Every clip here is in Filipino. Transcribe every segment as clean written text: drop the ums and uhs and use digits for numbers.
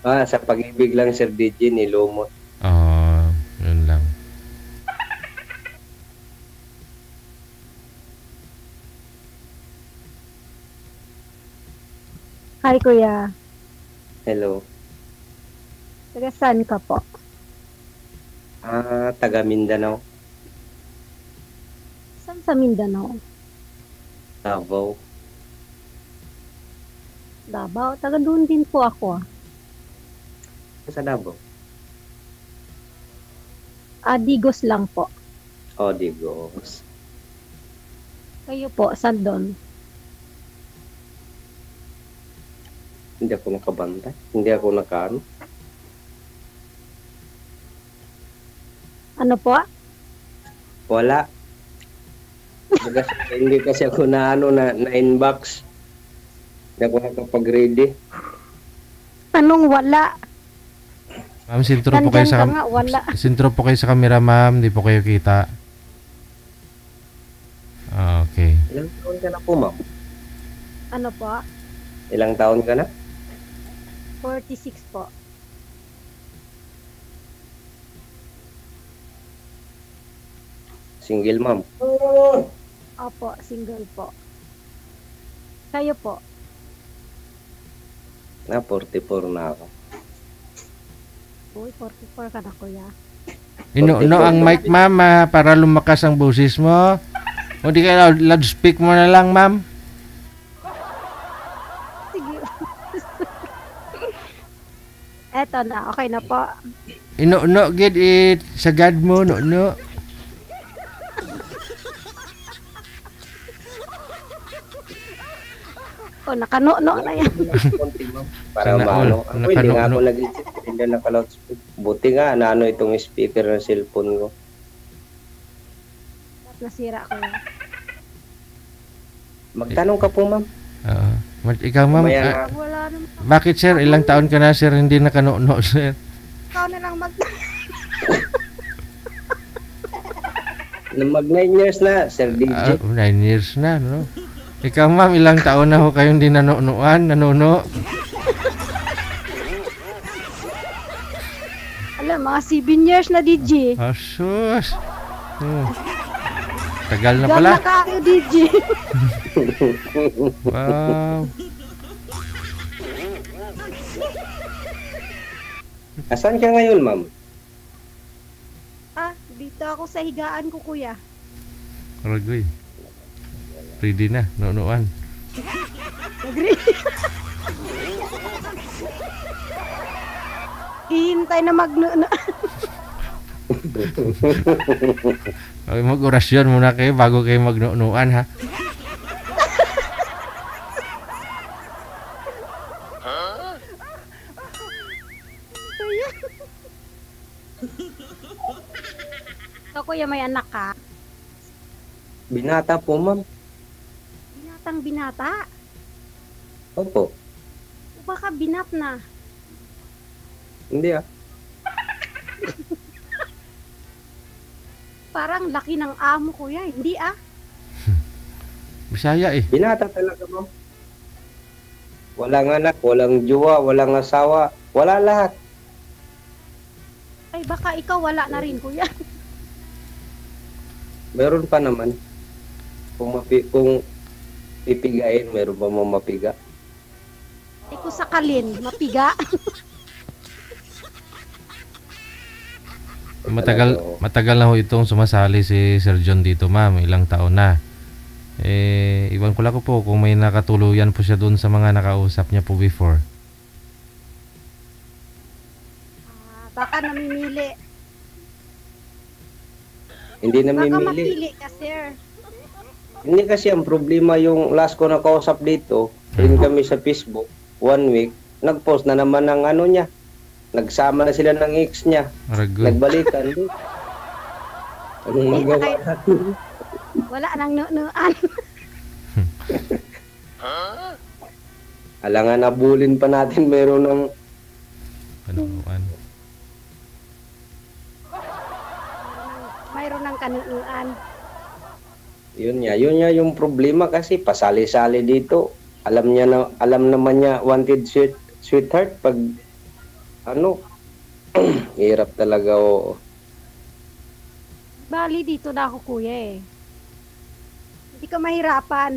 Sa pag-ibig lang, Sir DJ, nilumot. Oo, yun lang. Hi, kuya. Hello. Taga saan ka po? Taga Mindanao, Saan sa Mindanao? Davao. Davao. Taga doon din po ako. Sa Davao. Digos lang po. Digos. Kayo po, saan doon? Hindi ako nakabantay. Hindi ako nakaano. Ano po? Wala. Hindi kasi ako na inbox. Hindi ako nakapag-ready. Anong wala? Ma'am, sintro po kayo Nandyan sa ka nga, wala. sintro po kayo sa camera, ma'am. Di po kayo kita. Okay. Ilang taon ka na po, ma'am? Ano po? Ilang taon ka na? 46 po. Single, ma'am. Opo, single po. Kayo po? 44 na ako. Uy, 44 ka na, kuya. Ino ang mic, ma'am, para lumakas ang boses mo. O di kaya loudspeak mo na lang, ma'am. Sige. Eto na, okay na po. Ino gid sagad mo, no. O, nakano-no na yan. Konti, ma'am. Para Sana maano. all. Ako hindi nga Nakano- ako nag-isip. Hindi naka-loudspeak. Buti nga, naano itong speaker ng cellphone ko. Nasira ko yan. Magtanong ka po, ma'am. Ikaw, ma'am, Mamaya Wala naman. bakit, sir? Ilang taon ka na, sir? Hindi nakano, sir. Ikaw na lang mag... mag 9 years na, Sir DJ. 9 years na, no? Ikaw, ma'am, ilang taon na ho kayong di nanonoan, nanono? Alam, mga 7 years na, DJ. Asus. Tagal na Gam pala. na kayo, DJ. Wow. Asan ka ngayon, ma'am? Dito ako sa higaan ko, kuya. Ragoy. Ready na, nonoan. Hihintay na magno... Okay, mag-orasyon muna kayo bago kayo magnonoan, ha? So, kuya, may anak ka? Binata po, ma'am. Binatang binata. Opo. O baka binat na. Hindi ah. Parang laki ng amo, kuya. Hindi ah. Bisaya eh. Binata talaga, ma'am. Walang anak, walang jowa, walang asawa. Wala lahat. Ay, baka ikaw wala na rin, kuya. Meron pa naman. Kung pipigain, meron pa mo mapiga. Ay, kung sakalin, mapiga. Matagal na ho itong sumasali si Sir John dito, ma'am. Ilang taon na. Iwan ko lang po kung may nakatuluyan po siya doon sa mga nakausap niya po before. Baka namimili. Hindi na Baka mimili. mapili ka, sir. Hindi kasi ang problema yung last ko nakausap dito, rin kami sa Facebook, 1 week, nag-post na naman ng ano niya. Nagsama na sila ng ex niya. Ragoy. Nagbalikan. Anong magawa Ay, natin? wala nang nuan. Alangan nabulin pa natin meron ng Panonoan. Mayroon ng kanuuan. yun niya yung problema kasi pasali-sali dito. Alam naman niya wanted sweetheart pag ano, hirap talaga oo. Bali, dito na ako, kuya eh. Hindi ka mahirapan.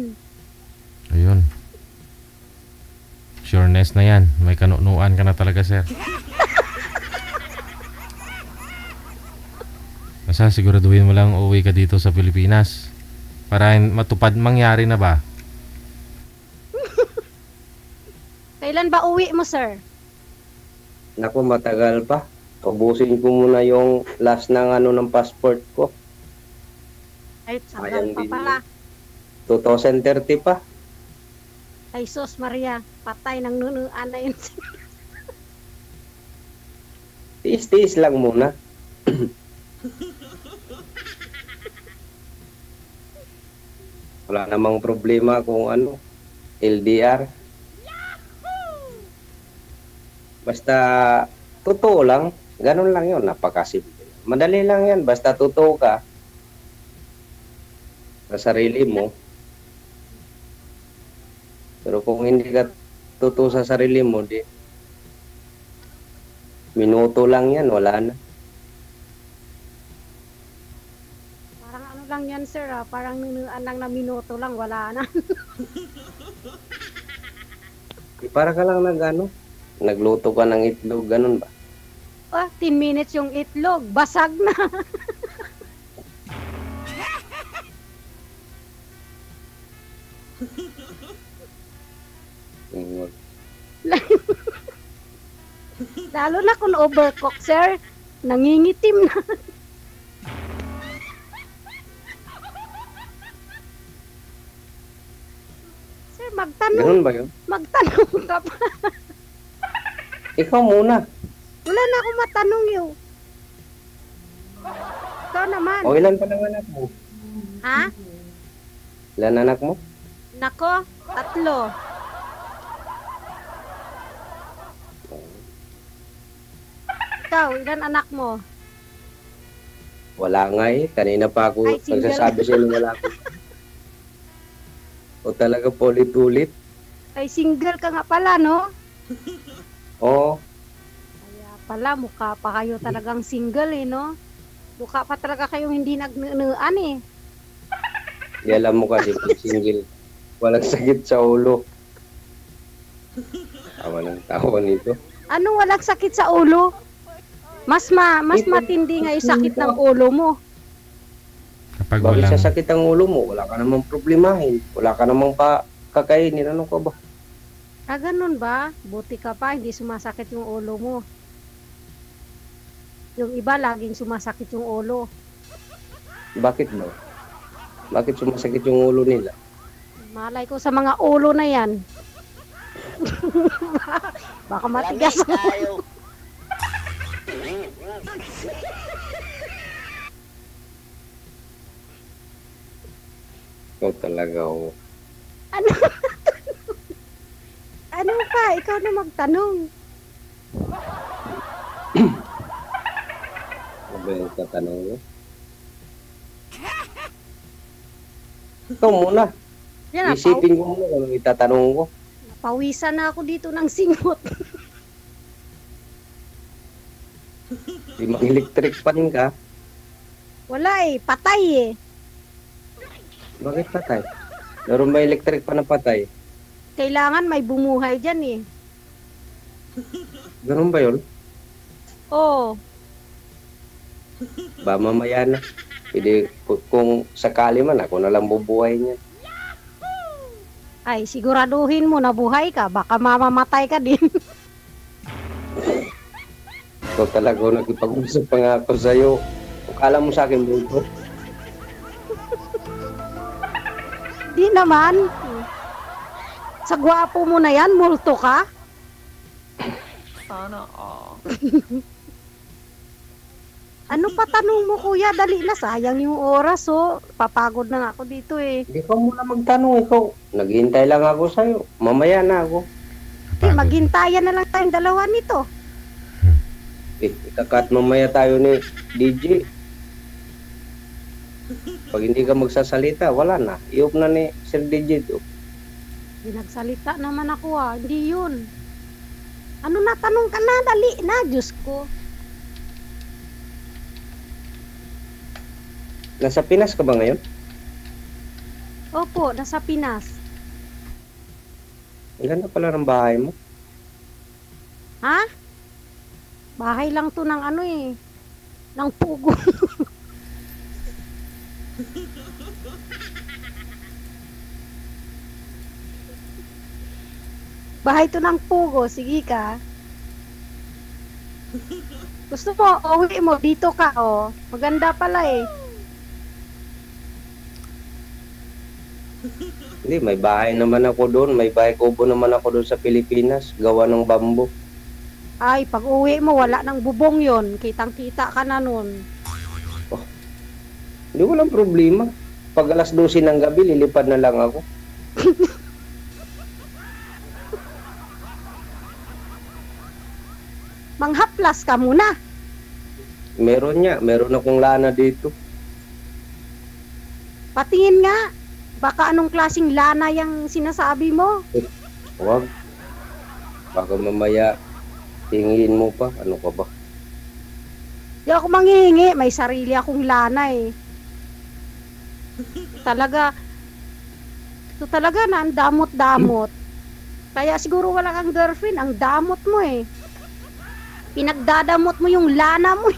Ayun. Sureness na yan. May kanunuan ka na talaga, sir. Basta siguraduhin mo lang uuwi ka dito sa Pilipinas. Para matupad mangyari na ba? Kailan ba uwi mo, sir? Naku, matagal pa. Ubusin ko muna yung last ng ano ng passport ko. Ay, sagal Ayan pa din pala. 2030 pa. Ay, sus, Maria. Patay ng nunuan na yun. Tiis-tiis lang muna. Wala namang problema kung ano, LDR. Basta totoo lang, ganun lang yun, napakasimple. Madali lang yan, basta totoo ka sa sarili mo. Pero kung hindi ka totoo sa sarili mo, di minuto lang yan, wala na. Parang ano lang yan, sir, ah. Parang nunuan lang na minuto lang, wala na. Para ka lang nag-ano, nagluto ka ng itlog, ganun ba? 10 minutes yung itlog, basag na. Mm, Lalo na kung overcook, sir. Nangingitim na. Sir, Ganun ba yun? magtanong ka pa. Ikaw muna. Wala na akong matanong yun. Ikaw naman. O ilan pa ng anak mo? Ha? Ilan anak mo? Nako, 3. Ikaw, ilan anak mo? Wala nga eh. Kanina pa ako Ay, single. nagsasabi sa'yo na wala ko. O talaga paulit-ulit. Ay, single ka nga pala, no? Oo. Kaya pala, mukha pa kayo talagang single, eh, no? Mukha pa talaga kayong hindi nagnunuan, eh. Di alam mo kasi pag single, walang sakit sa ulo. Tawa ng tawa nito. Ano walang sakit sa ulo? Mas matindi nga yung sakit ng ulo mo. Kapag Bakit walang... sa sakit ang ulo mo? Wala ka namang problemahin. Wala ka namang kakainin. Ano ka ba? Ah, ganun ba? Buti ka pa, hindi sumasakit yung ulo mo. Yung iba, laging sumasakit yung ulo. Bakit ba? Bakit sumasakit yung ulo nila? Malay ko sa mga ulo na yan. Baka matigas ang ulo. Ikaw talaga, oh. Ano? Ano pa? Ikaw na magtanong. Ano ba yung tatanong mo? Ikaw muna. Yan, Isipin ko muna kung anong itatanong ko. napawisan na ako dito ng singot. Di mag-electric pan ka. Wala eh, patay eh. Bakit patay? Meron ba electric pan na patay? Kailangan may bumuhay dyan eh. Ganun ba yun? Oo. Ba mamaya na. Pwede, kung sakali man, ako na lang bubuhay niya. Ay, siguraduhin mo na buhay ka. Baka mamamatay ka din. Ikaw talaga, nagpag-usap pa nga ako sa'yo. Akala mo sa akin, bro. Di naman. Sa gwapo mo na yan, multo ka. Sana all. Ano pa tanong mo, kuya? Dali na, sayang yung oras, oh. Papagod na nga ako dito eh. Hindi ka muna magtanong, ikaw. Naghihintay lang ako sa'yo. Mamaya na ako. Eh, maghintayan na lang tayong dalawa nito. Ikakat mamaya tayo ni DJ. Pag hindi ka magsasalita, wala na. I-off na ni Sir DJ to. Pinagsalita naman ako ah. Hindi yun. Ano na, tanong ka na, dali na, Diyos ko. Nasa Pinas ka ba ngayon? Opo, nasa Pinas. Ilan na pala ng bahay mo? Ha? Bahay lang to ng ano eh. Ng pugo. Bahay to ng pugo. Sige ka. Gusto mo, uwi mo, dito ka, oh. Maganda pala eh. Hindi, may bahay naman ako doon. May bahay kubo naman ako doon sa Pilipinas. Gawa ng bambo. Ay, pag uwi mo, wala nang bubong yon. Kitang-kita ka na nun. Hindi, walang problema. Pag alas 12 ng gabi, lilipad na lang ako. Manghaplas ka muna. Meron akong lana dito. Patingin nga. Baka anong klaseng lana yung sinasabi mo? Huwag. Baka mamaya tingin mo pa. Ano ka ba? Di ako manghihingi. May sarili akong lana eh. Ito talaga na ang damot-damot. Kaya siguro wala kang girlfriend. Ang damot mo eh. Pinagdadamot mo yung lana mo.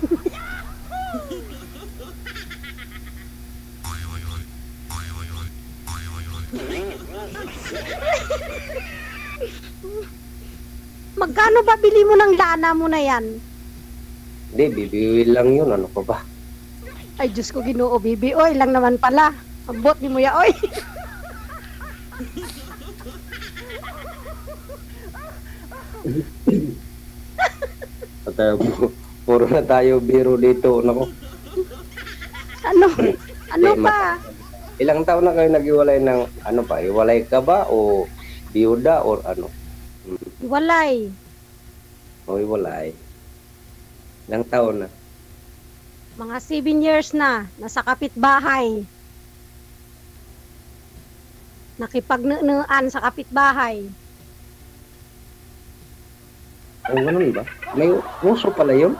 Magkano ba bili mo ng lana mo na yan? Hindi, bibiwil lang yun. Ano ka ba? Ay, Diyos ko, Ginoo, bibi. Oy, lang naman pala. Ambot ni mo ya, oy. Puro na tayo biro dito. Nako. Ano? Ano pa? Ilang taon na kayo nag-iwalay ng ano pa? Iwalay ka ba o biyuda or ano? Walay. O iwalay. Ilang taon na? Mga 7 years na. Nasa kapitbahay. Nakipagnunuan sa kapitbahay. O ganun ba? May uso pala yun?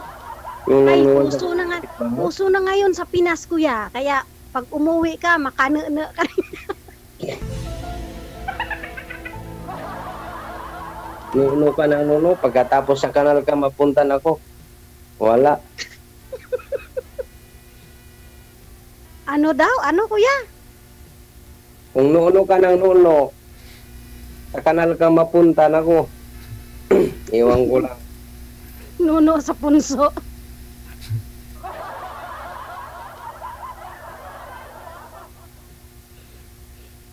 Yung Ay, nanuwan uso sa- na nga. Uso na ngayon sa Pinas, kuya. Kaya pag umuwi ka, makanunu ka rin. Nuno ka ng nuno. Pagkatapos sa kanal ka, mapuntan ako. Wala. Ano daw? Ano, kuya? Kung nuno ka ng nuno, sa kanal ka mapuntan ako. Iwan ko lang. Nuno sa punso.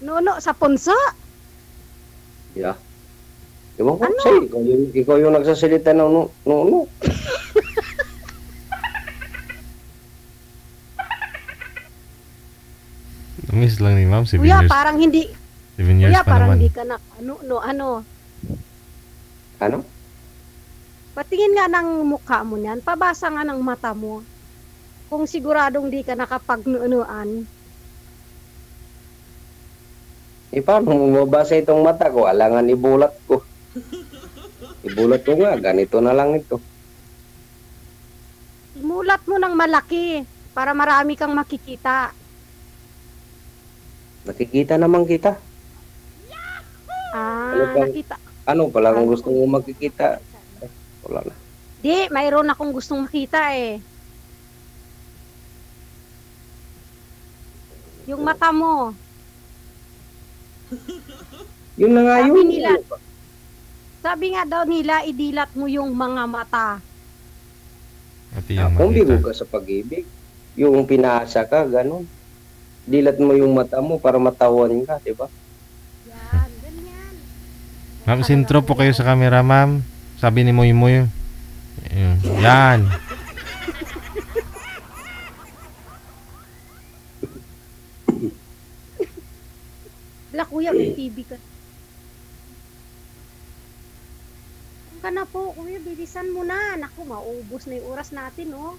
Nuno sa punso? Yeah. Iwan ko Ano? sa'yo. Ikaw yung nagsasalita ng nuno. Miss lang ni ma'am, 7 Kuya, years. parang hindi. 7 years Kuya, pa parang naman. hindi ka na. Ano? Ano? Patingin nga ng mukha mo niyan. Pabasa nga ng mata mo. Kung siguradong di ka nakapagnunuan. Paano mo mabasa itong mata ko? Alangan ibulat ko. Ibulat ko nga. Ganito na lang ito. Imulat mo ng malaki para marami kang makikita. Nakikita naman kita. Ano bang- Nakita. Ano pala kung gusto mo makikita? Wala na. Di, mayroon akong gustong makita eh. Yung mata mo. Yun na nga Sabi yun. nila. Sabi nga daw nila, idilat mo yung mga mata. Pati yung Kung bigo makita. ka sa pag-ibig, yung pinasa ka, ganun. Dilat mo yung mata mo para matawan ka, di ba? Yan, ganyan. Ma'am, sintro po kayo sa camera, ma'am. Sabi ni Moy Moy. Yan. Wala kuya, may TV ka. Kung ka na po, kuya, bilisan mo na. Naku, maubos na yung oras natin, oh.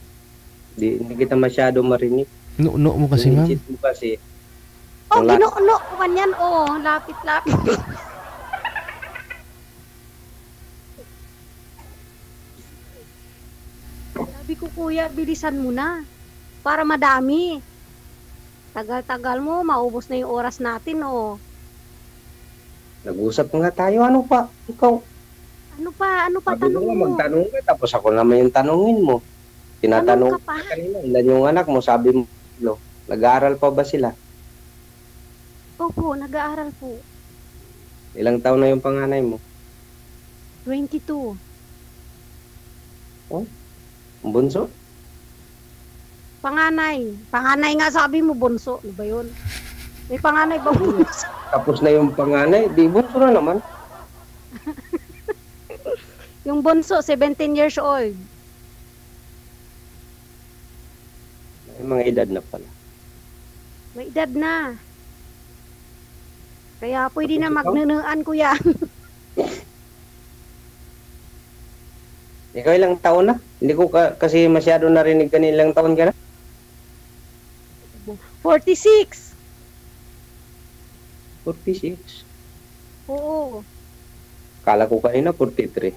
Hindi kita masyado marinig. No mo kasi, Yung ma'am. legit mo kasi. Oh, Wala. ginuuno ko kanyan, oh. Lapit-lapit. Sabi ko, kuya, bilisan mo na. Para madami. Tagal-tagal mo, maubos na yung oras natin, oh. Nag-usap nga tayo, ano pa? Ikaw, Ano pa sabi ko tanong nga, mo? magtanong ka, tapos ako naman yung tanungin mo. Tanong Tinatanong ka pa? ka kanina, ilan yung anak mo, sabi mo, nag-aaral pa ba sila? Opo, nag-aaral po. Ilang taon na yung panganay mo? 22. Ang bunso? Panganay. Panganay nga sabi mo, bunso. Ano ba yun? May panganay ba bunso? Tapos na yung panganay, di bunso na naman. Yung bunso, 17 years old. May mga edad na pala. May edad na. Kaya pwede na Tapos ikaw? magnunaan, kuya. Ikaw ilang taon na? Hindi ko kasi masyado narinig kanina, ilang taon ka na? 46. 46. Oo. Kala ko kanina 43.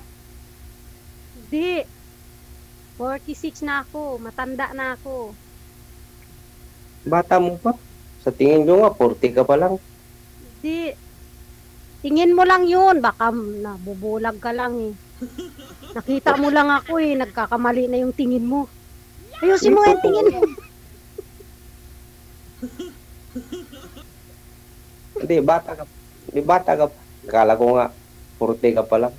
Hindi. 46 na ako. Matanda na ako. Bata mo pa. Sa tingin ko nga, 40 ka pa lang. Hindi. Tingin mo lang yun. Baka nabubulag ka lang eh. Nakita mo lang ako eh. Nagkakamali na yung tingin mo. Ayusin mo yung tingin mo. Hindi, bata ka. Hindi, bata ka pa. Kala ko nga, 40 ka pa lang.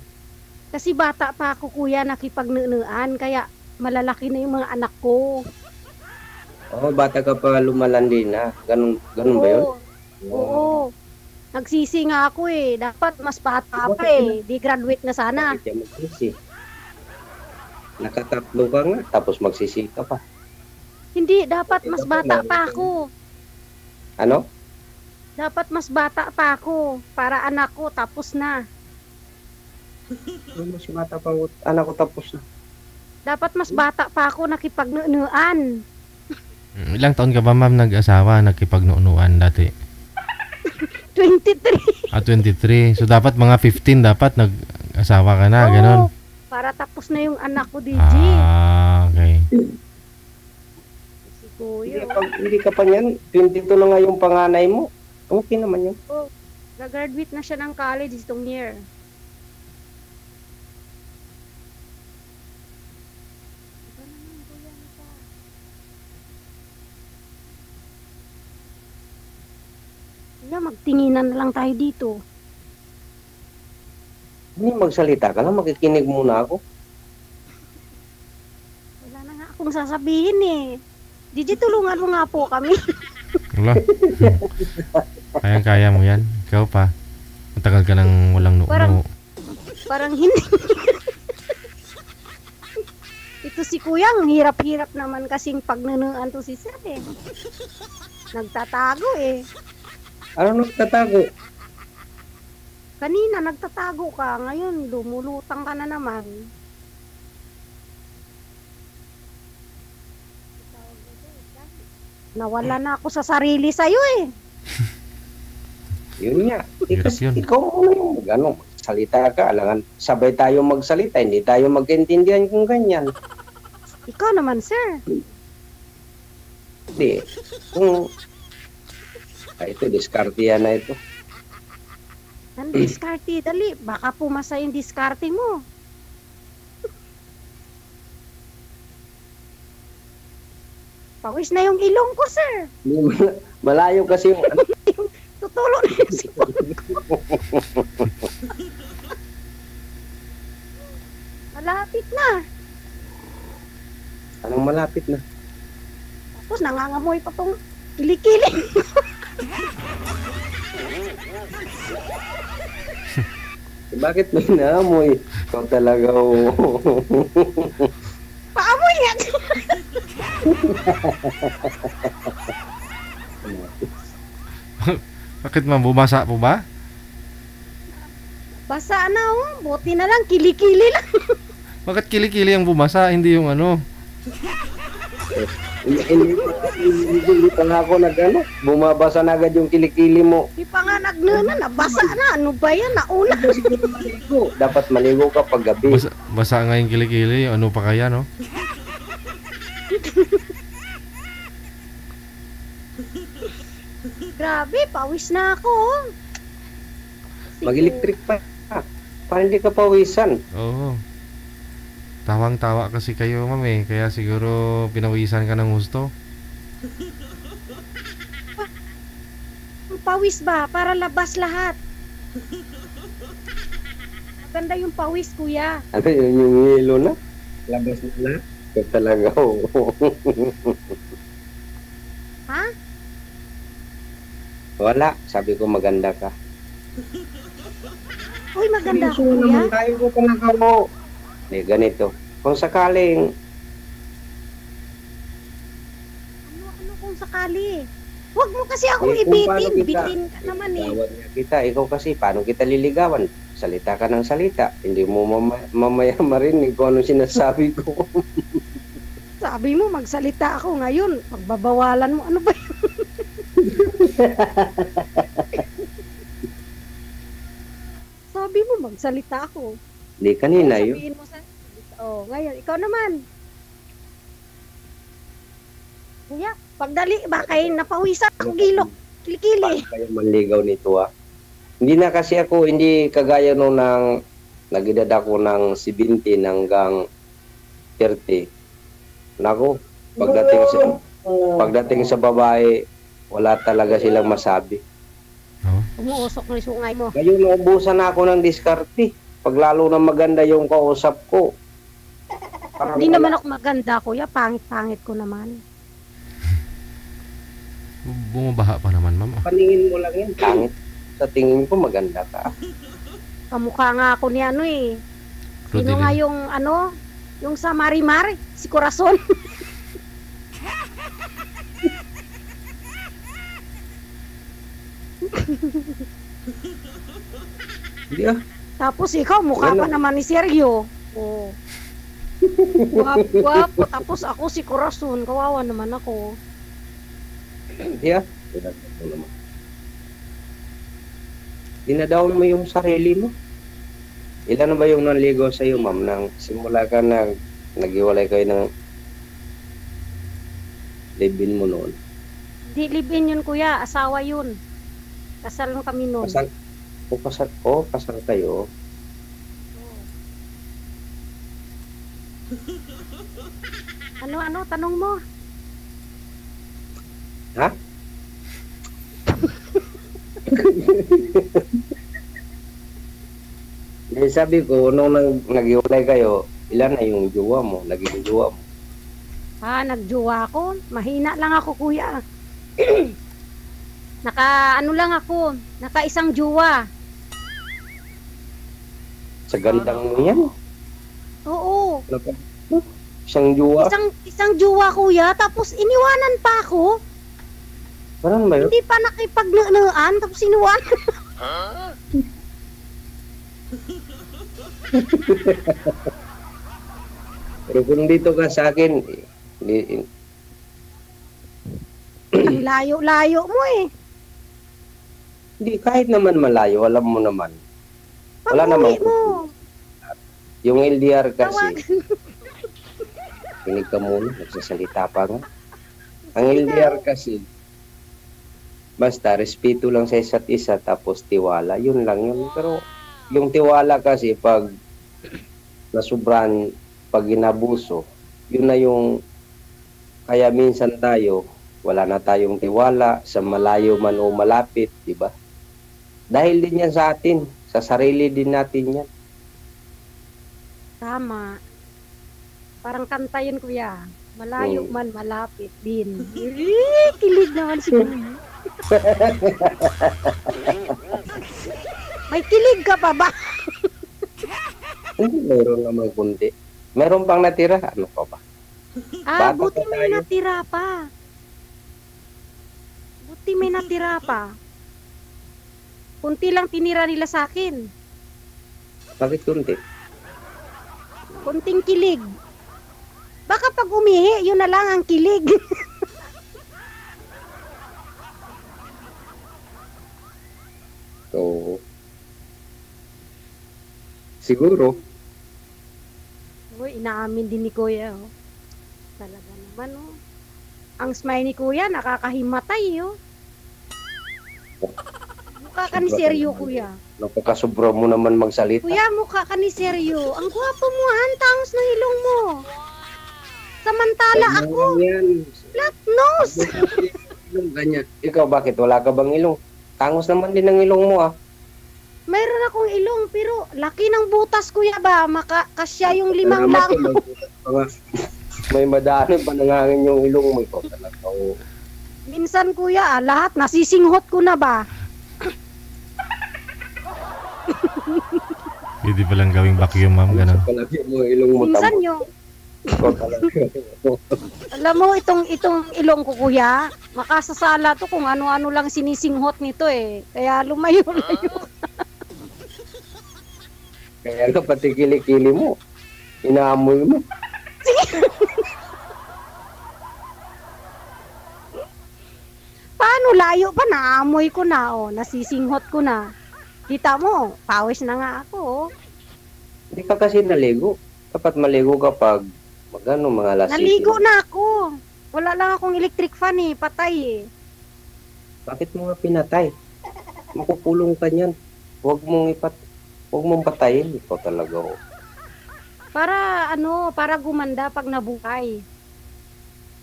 Kasi bata pa ako, kuya, nakipagnunuan. Kaya malalaki na yung mga anak ko. Oo, bata ka pa lumalandi na. Ganun ba yun? Oo. Nagsisi nga ako eh. Dapat mas bata pa eh. Di graduate na sana. Bakit yan magsisi? Nakatatlo ka nga, tapos magsisi ka pa. Hindi, dapat mas bata pa ako. Ano? Dapat mas bata pa ako. Para anak ko, tapos na. Mas bata pa ako, anak ko tapos na. Dapat mas bata pa ako nakipagnunuan. Ilang taon ka ba ma'am nag-asawa, nagkipagnuunuan dati? 23. 23. So dapat mga 15 dapat nag-asawa ka na, Oo, ganon. para tapos na yung anak ko, DJ. Okay. Si Kuya. Hindi ka pa niyan, 22 na nga yung panganay mo. Okay naman yun. Nag-graduate na siya ng college itong year. Ito naman, Kuya, ano pa? Kuya, magtinginan na lang tayo dito. Hindi magsalita ka lang, makikinig muna ako. Wala na nga akong sasabihin eh. DJ, tulungan mo nga po kami. Wala. Kayang-kaya mo yan. Ikaw pa. Matagal ka nang walang Parang- noo. Parang hindi. Ito si Kuya, ang hirap-hirap naman kasing pagnunuan to si Sir eh. Nagtatago eh. Ano nagtatago? Kanina nagtatago ka, ngayon lumulutang ka na naman. Nawala na ako sa sarili sa'yo eh. Yun nga. Hirap yun. Ikaw muna yung magsalita ka. Alangan, sabay tayo magsalita. Hindi tayo magkaintindihan kung ganyan. Ikaw naman, sir. Hindi. Kung... ito, diskarte yan na ito. Ang diskarte, dali. Baka pumasa yung diskarte mo. Pawis na yung ilong ko, sir. Malayo kasi yung... Tutulo na yung sipon. Malapit na. Anong malapit na? Tapos nangangamoy pa tong kilikili. Bakit may naamoy? Ikaw talaga, oh. Paamoy nga. Bakit ma'am, bumasa po ba? Basa na oh. Buti na lang, kilikili lang. Bakit kilikili ang bumasa, hindi yung ano? Hindi pa nga ako bumabasa na agad yung kilikili mo. Di pa nga nagnuna, nabasa na. Ano ba yan? Nauna. Dapat maligo ka pag gabi. Basa nga yung kilikili, ano pa kaya, no? Grabe, pawis na ako. Mag-electric pa. Para hindi ka pawisan. Oo. Tawang-tawa kasi kayo, ma'am eh. Kaya siguro pinawisan ka ng gusto. Pawis ba? Para labas lahat. Maganda yung pawis, kuya. Ano yun yung hilo na? Labas na lahat. Ito talaga. Ha? Wala. Sabi ko maganda ka. Uy, maganda ako, Seryoso kuya. naman tayo ko talaga mo. Ganito. Kung sakaling Ano kung sakali? Huwag mo kasi akong kung paano ibitin. kita, Bitin ka naman eh. ligawan niya kita. Ikaw kasi, paano kita liligawan? Salita ka ng salita. Hindi mo mamaya marinig kung ano sinasabi ko. Sabi mo, magsalita ako ngayon. Pagbabawalan mo, ano ba yun? Sabi mo, magsalita ako. Hindi kanina yun. Sabihin mo sa... Oh, ngayon, ikaw naman. Kuya, pagdali, baka napawisan ang gilok. Kilikili. Paano kayo manligaw nito Hindi na kasi ako, hindi kagaya nung nag-edad ako ng 17 hanggang 30. Nako, pagdating sa babae, wala talaga silang masabi. No? Umuusok na yung sungay mo. Ngayon, naubusan na ako ng diskarte. Pag lalo na maganda yung kausap ko. Parang Hindi naman ako maganda, kuya. Pangit-pangit ko naman. Bumabaha pa naman, ma'am. paningin mo lang yan. Pangit. Sa tingin ko, maganda ka. Kamukha nga ako ni ano eh. Sino Rodilin. nga yung ano? Yung sa Marimar, si Corazon. Hindi Tapos ikaw, mukha pa naman ni Sergio. Oh. Guwapo. Tapos ako si Corazon. Kawawa naman ako. Hindi Dinadaon mo yung sarili mo. Ilan na ba yung nanligaw sa iyo, ma'am, nang simula ka naghiwalay kayo ng live-in mo noon? Di live-in yun, kuya. Asawa yun. Kasal nung kami noon. Kasal kayo. Ano, tanong mo? Ha? Sabi ko, nung naghiwalay kayo, ilan na yung jowa mo, naging jowa mo? Nagjowa ako. Mahina lang ako, kuya. Ano lang ako. Naka isang jowa. Sa gandang mo yan. Oo. Isang jowa. Isang jowa, kuya. Tapos iniwanan pa ako. Parang ba yun? Hindi pa nakipag-naan. Tapos iniwanan. Pero kung dito ka sa akin, Ang layo-layo mo eh. hindi, kahit naman malayo, alam mo naman. Wala Pag-uwi namang mo. yung LDR kasi, Tawagan. kinig ka muna, nagsasalita pa nga. Ang LDR kasi, basta respeto lang sa isa't isa, tapos tiwala, yun lang yun. Pero yung tiwala kasi, pag nasubran, pag inabuso, yun na yung, kaya minsan tayo, wala na tayong tiwala, sa malayo man o malapit, di ba? Dahil din yan sa atin, sa sarili din natin yan. Tama. Parang kanta yun, kuya. Malayo man, malapit din. Kilig naman si kuya. May kilig ka pa ba? Hindi, meron naman kundi. Meron pang natira, ano pa ba? Bata Buti pa may tayo. natira pa. Buti may natira pa. Kunti lang tinira nila sa akin. Bakit kundi? Kunting kilig. Baka pag umihi, yun na lang ang kilig. So, siguro, Uy, inaamin din ni kuya. Oh. Talaga naman, oh. Ang smile ni kuya, nakakahimatay, oh. Mukha ka ni seryo, kuya. Napakasobra mo naman magsalita. Kuya, mukha ka ni seryo. Ang gwapo mo, ang tangos ng ilong mo. Samantala Ay, ako, yan. flat nose. Ilong ganyan. Ikaw, bakit wala ka bang ilong? Tangos naman din ang ilong mo, ah. Mayroon akong ilong, pero laki ng butas, kuya ba? Kasya yung limang lang. May madaanan pa nangangin yung ilong mo. Ikaw talaga, oh. Minsan, kuya, lahat nasisinghot ko na ba? Pwede palang gawing vacuum, ma'am, ganun. Palagi mo yung ilong mo. Minsan yung, Ikaw talaga. alam mo, itong ilong ko, kuya, makasasala to kung ano-ano lang sinisinghot nito eh. Kaya lumayo-layo. Kaya nga pati kilikili mo. Inaamoy mo. Paano layo pa? Naamoy ko na, oh. Nasisinghot ko na. Kita mo, pawis na nga ako, oh. Hindi ka kasi naligo. Dapat maligo ka pag mga alas 7. Naligo na ako. Wala lang akong electric fan eh. Patay eh. Bakit mo nga pinatay? Makukulong ka niyan. Huwag mong patayin. Ikaw talaga, oh. Para gumanda pag nabuhay.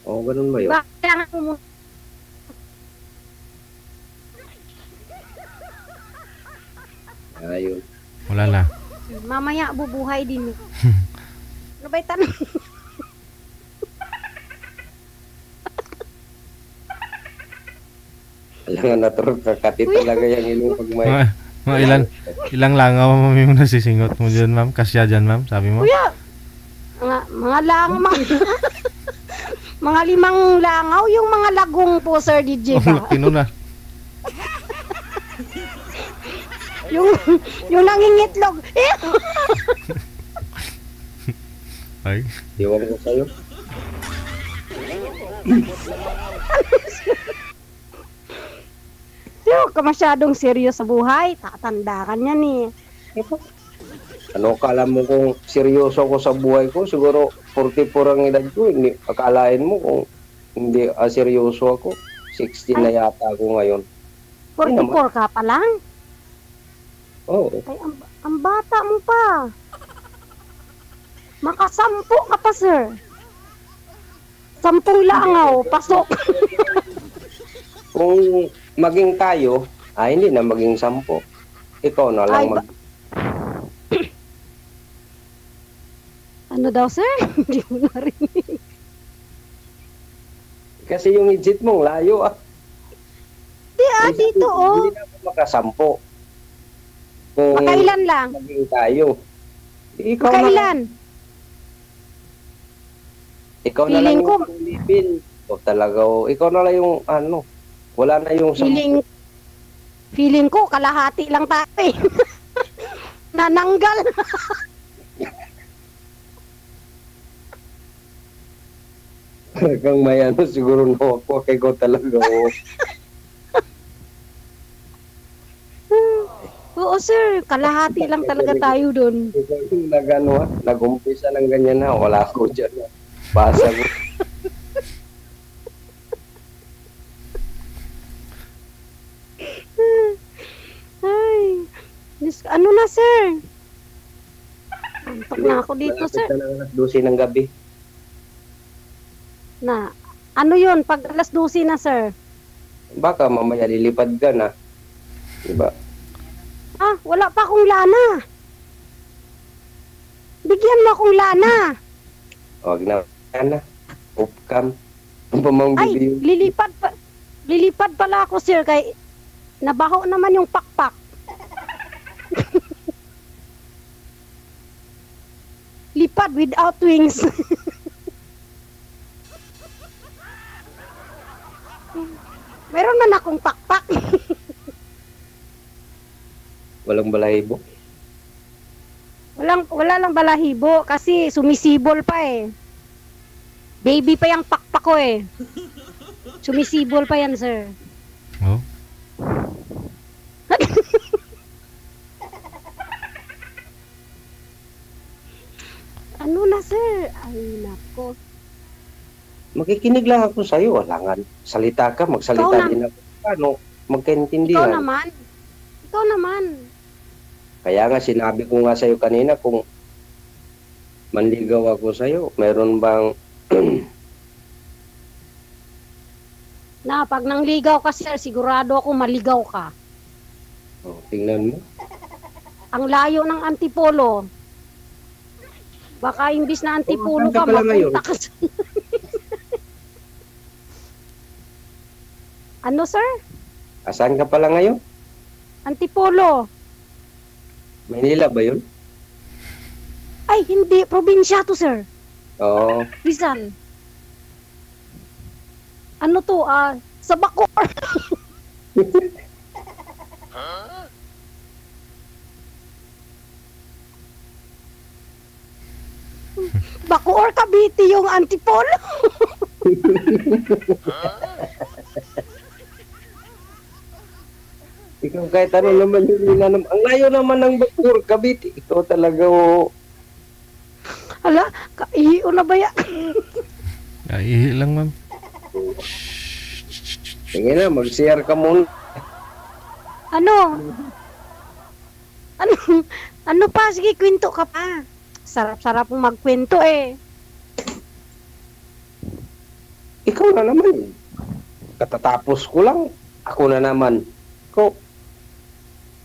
Oh, ganun ba yun? Diba? Kailangan mo muna. Ayun. Wala na. Mamaya bubuhay din. Ano ba'y tanong? Alam nga naturot kakati talaga yung ilong pag may... Mga ilang langaw, ma'am, yung nasisingot mo dyan, ma'am? Kasya dyan, ma'am, sabi mo? Kuya, mga mga 5 langaw, yung mga lagong po, Sir DJ Oh, ba? laki nun, ah. yung nangingitlog. Ay. Iwan ko sa'yo. Huwag ka masyadong seryo sa buhay. Tatanda ka niyan eh. Ano akala mo kung seryoso ako sa buhay ko? Siguro 44 ang edad ko. Hindi, akalain mo kung hindi seryoso ako. 16 na yata ako ngayon. 44 ka pa lang? Oo. Ay, ang bata mo pa. Makasampu ka pa, sir. 10 langaw, pasok. Kung maging tayo, hindi na maging 10. Ikaw na lang Ay, Ano daw, sir? Hindi mo narinig. Kasi yung legit mong layo, ah. Dito, oh. Hindi na ako makasampo. Kung Makailan lang? maging tayo. Ikaw Makailan? Ikaw na lang Feeling ko- yung ulipin. O talaga, ikaw na lang yung wala na yung Feeling ko, kalahati lang tayo eh. Nananggal. Talagang may siguro no ako. Kaya ko talaga, Oo, sir. Kalahati lang talaga tayo dun. Ikaw yung nag-umpisa ng ganyan na. Wala ako dyan. Basa ko. Ay. Ano na, sir? Antok na ako dito, Malapit sir. na ng alas 12 ng gabi. Ano yun? Pag alas 12 na, sir? Baka mamaya lilipad ka na. Diba? Wala pa akong lana. Bigyan mo akong lana. Huwag na. Ana. Upcam. Ang pamang Ay, bibili. lilipad pala ako, sir, kay nabaho naman yung pakpak. Lipad without wings. Meron man akong pakpak. Walang balahibo. Wala lang balahibo kasi sumisibol pa eh. Baby pa yung pakpak ko eh. Sumisibol pa yan, sir. Oh. Ano na, sir? Ay, nako. Makikinig lang ako sa'yo. Alangan, salita ka, magsalita Ikaw din ako. Paano? Ikaw Magkaintindihan. naman. Ikaw naman. Kaya nga, sinabi ko nga sa'yo kanina, kung manligaw ako sa'yo, meron bang Na, pag nangligaw ka, sir, sigurado ako maligaw ka. oh, tingnan mo. Ang layo ng Antipolo. Baka imbis na Antipolo Oh, saan ka, ka pala ngayon? mapunta ka sa... Ano, sir? Asan ka pala ngayon? Antipolo. Manila ba yun? Ay, hindi. Probinsya to, sir. Oo. Rizal. Ano to, sa Bacoor. Bacoor, Cavite yung Antipolo. Ikaw kahit ano naman yun naman. Ang layo naman ng Bacoor, Cavite. Ikaw talaga oh. Hala, kaiyo na ba yan? Ihi lang, ma'am. Sige na, mag-share ka muna. Ano? Ano? Ano pa? Sige, kwento ka pa. Sarap-sarap mong magkwento eh. Ikaw na naman. Katatapos ko lang. Ako na naman. Ikaw,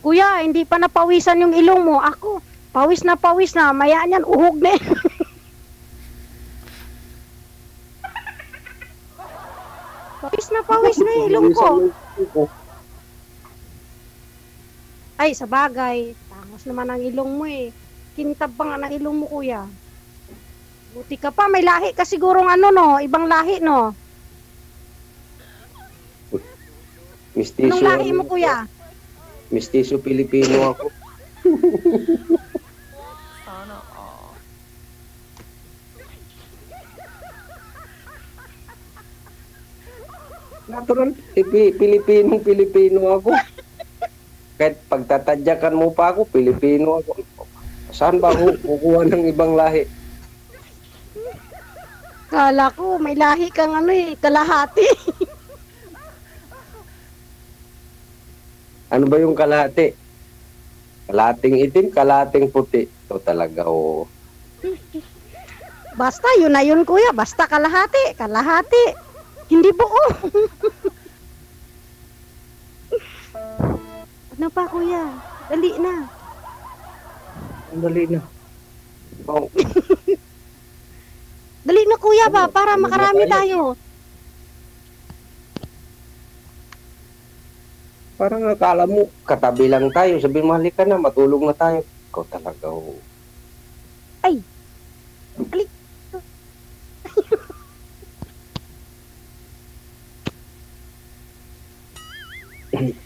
Kuya, hindi pa napawisan yung ilong mo. Ako, pawis na. Maya niyan, uhog na eh. Pawis na yung ilong ko. Ay, sa bagay. Tangos naman ang ilong mo eh. Kintab pa nga ng ilong mo, kuya. Buti ka pa, may lahi ka sigurong ano no, ibang lahi no. Mistiso. Anong lahi mo, kuya? Mistiso Pilipino ako. Natural, Pilipino ako. Kahit pagtatadyakan mo pa ako, Pilipino ako. Saan ba ako kukuha ng ibang lahi? Kala ko, may lahi kang ano eh, kalahati. Ano ba yung kalahati? Kalating itim, kalating puti. Ito talaga, oh. Basta, yun na yun, kuya. Basta kalahati. Hindi buo. Ano pa, kuya? Dali na. Dali na. Oh, Dali na, kuya ba? Para makarami tayo. parang akala mo, katabi lang tayo. Sabi mo, halika na, matulog na tayo. Ikaw talaga, oh. Ay. Alik.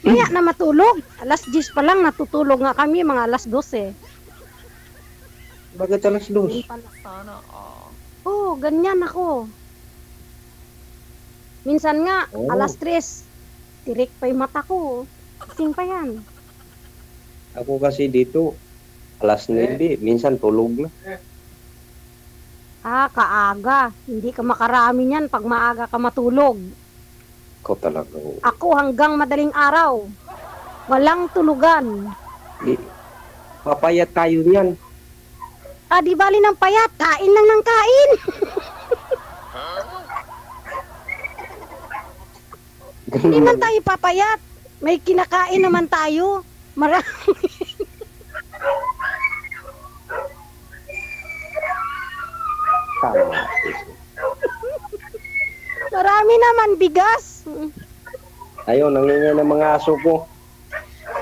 Maya na matulog. Alas 10 pa lang natutulog nga kami, mga alas 12. Bakit alas dos? Oh, ganyan ako. Minsan nga, Oh. alas 3, tirik pa yung mata ko. Kasing pa yan. Ako kasi dito, alas 9, minsan tulog na. Kaaga. Hindi ka makarami niyan pag maaga ka matulog. Ikaw talaga, oh. Ako hanggang madaling araw. Walang tulugan. Di, papayat tayo niyan. Di bali ng payat. Kain lang ng kain. Hindi man tayo papayat. May kinakain naman tayo. Marami. Tama. Marami naman bigas. Ayun, nangingi ng mga aso ko.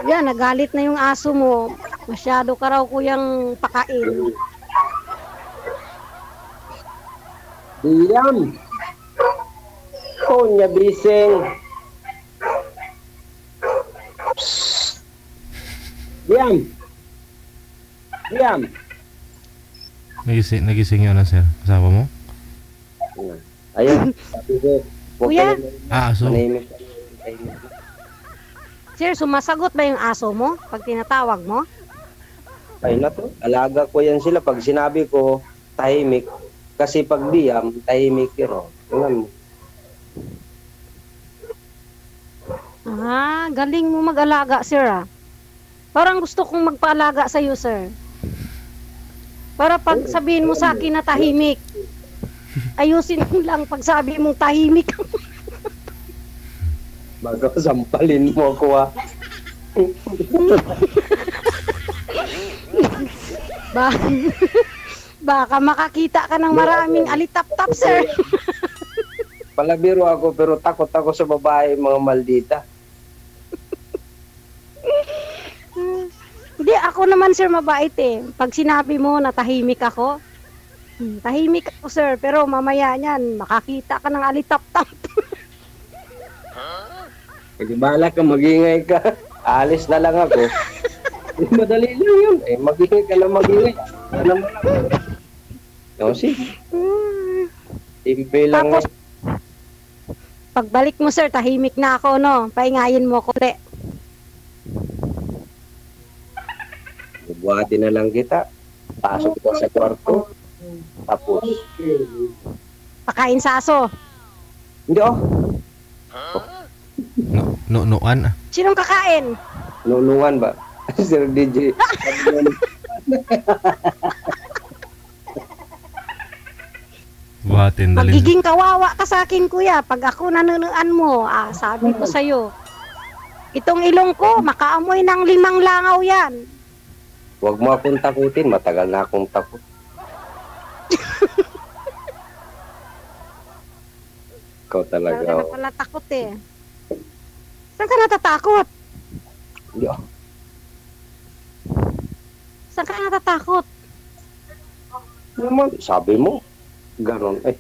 Yan, nagalit na yung aso mo. Masyado ka raw kuyang pakain. Diam! Konya bising! Psst! Diam! Diam! Nagising yun na, sir. Kasama mo? Ayun, sabi ko, huwag Kuya? kayo Aso. manahimik. Sir, sumasagot ba yung aso mo pag tinatawag mo? Ay na to, alaga ko yan sila. Pag sinabi ko, tahimik, Kasi pag diyam, tahimik yun. Tingnan mo. Galing mo mag-alaga, sir, ah. Parang gusto kong magpaalaga sa'yo, sir. Para pag sabihin mo sa akin na tahimik, ayusin mo lang pag sabi mong tahimik. Bago sampalin mo ako, ah. Ba Baka makakita ka ng maraming alitap-tap, sir. Palabiro ako pero takot ako sa babae, mga maldita. Hindi, ako naman, sir, mabait eh. Pag sinabi mo na tahimik ako, tahimik ako, sir. Pero mamaya niyan, makakita ka ng alitap-tap. Eh, di bahala ka, magingay ka. Alis na lang ako. Eh, madali lang yun. Eh, magingay ka na magingay. Ano mo lang. No, sige. Simple lang. Tapos, pagbalik mo, sir, tahimik na ako, no? Paingayin mo ko ulit. Buhatin na lang kita. Pasok ko sa kwarto. Tapos. Pakain sa aso. Hindi, oh. Nuan. Sinong kakain? Nunungan ba? Sir DJ. Buhatin dalhin. Magiging kawawa ka sa akin, kuya. Pag ako nanunuan mo, sabi ko sa'yo, itong ilong ko, makaamoy ng 5 langaw yan. Huwag mo akong takutin. Matagal na akong takot. Ikaw talaga. Talaga na pala takot eh. Saan ka natatakot? Hindi, oh. Saan ka natatakot? Naman, sabi mo. Ganon. Eh,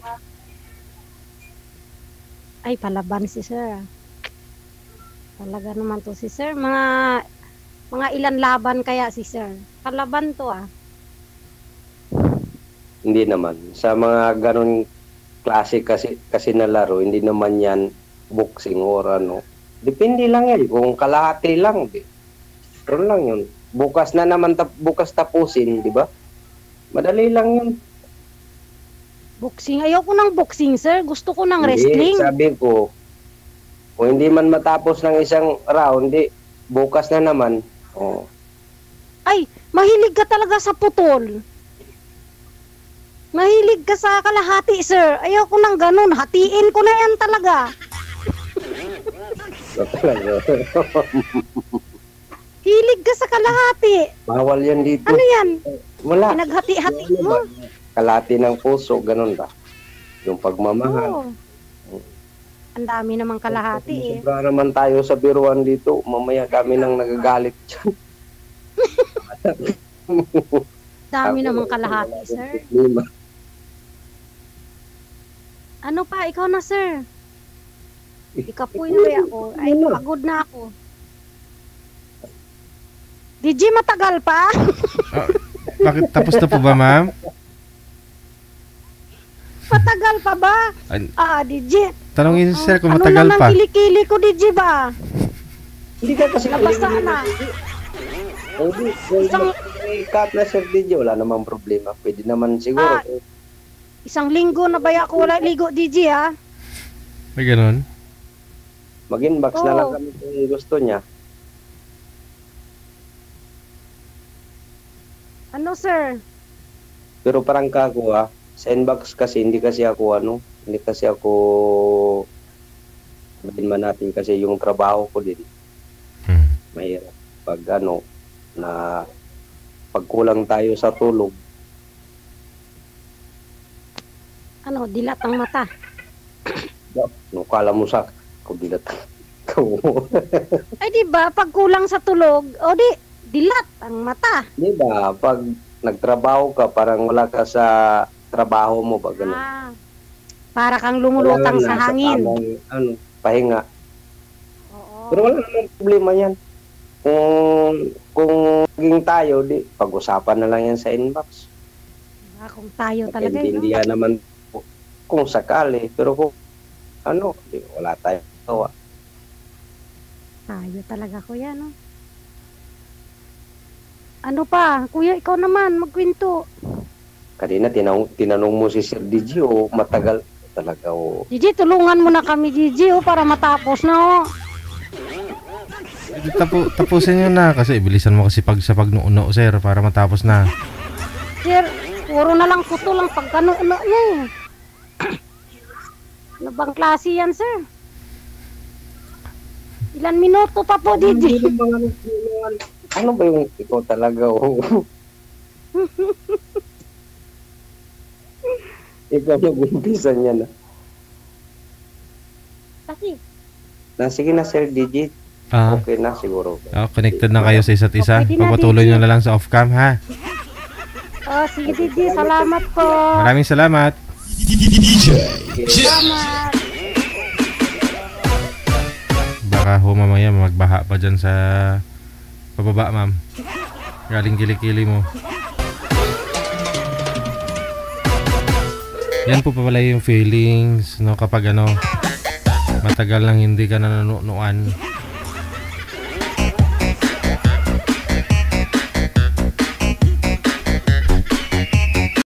Ay, palaban si sir. Talaga naman to si sir. Mga ilan laban kaya si sir? Palaban to ah. hindi naman. Sa mga ganon klase kasi na laro, hindi naman yan boxing or ano. Depende lang yan. Kung kalahati lang, pero lang yun. Bukas na naman, bukas tapusin, di ba? Madali lang yun. Boxing. Ayoko ng boxing, sir. Gusto ko ng Hindi, wrestling. sabi ko, kung hindi man matapos ng isang round, bukas na naman. Oh. Ay, mahilig ka talaga sa putol. Mahilig ka sa kalahati, sir. Ayoko ng ganun. Hatiin ko na yan talaga. Hilig ka sa kalahati. Bawal yan dito. Ano yan? Wala. Pinaghati-hati Ano mo? ba? Kalahati ng puso, ganun ba? Yung pagmamahal. Oo. Ang dami namang kalahati eh. Sobra naman tayo sa biruan dito. Mamaya kami nang nagagalit dyan. Dami namang kalahati, sir. Ano pa? Ikaw na, sir. Ikapoy na ba ako? Ay, pagod na ako. DJ, matagal pa? Bakit tapos na po ba, ma'am? Matagal pa ba? DJ. Tanongin si sir kung Ano matagal naman pa. kilikili ko, DJ ba? Hindi ka kasi Nabasa na. Isang cut na Sir DJ, wala namang problema. Pwede naman siguro. Isang linggo na ba ako wala ligo, DJ, ha? May ganun? Mag-inbox na lang kami kung gusto niya. Ano, sir? Pero parang kako sa inbox kasi hindi kasi ako sabihin man natin kasi yung trabaho ko din. Mahirap pag na pagkulang tayo sa tulog. Ano, dilat ang mata. No, kala mo sa dilat. Ay, di ba? Pag kulang sa tulog, dilat ang mata. Di ba? Pag nagtrabaho ka, parang wala ka sa trabaho mo ba ganun? Para kang lumulutang Wala sa na hangin. tamang, pahinga. Oo. Pero wala namang problema yan. Kung maging tayo, pag-usapan na lang yan sa inbox. Kung tayo talaga, no? Hindi naman kung sakali. Pero kung wala tayong gawa. Tayo talaga, kuya, no? Ano pa? Kuya, ikaw naman, magkwento. Kanina tinanong mo si Sir DJ o matagal talaga o. Gigi, tulungan mo na kami, Gigi, para matapos na, Tapusin nyo na kasi bilisan mo kasi sa pagnuuno, sir, para matapos na. Sir, puro na lang kuto lang pagkanuno niya eh. Ano bang klase yan, sir? Ilan minuto pa po, Gigi? Ano ba yung ikaw talaga o? Ikaw nag-umpisa niya na. Kasi, Sige na Sir DJ. Ah, Okay na siguro. connected na kayo sa isa't isa. Okay, di na, Papatuloy DJ. nyo na lang sa off-cam, ha? sige, Gigi, salamat po. Maraming salamat. Salamat. Baka ho mamaya magbaha pa dyan sa pababa, ma'am. Galing kilikili mo. Yan po pa pala yung feelings, no, kapag matagal nang hindi ka nanonood.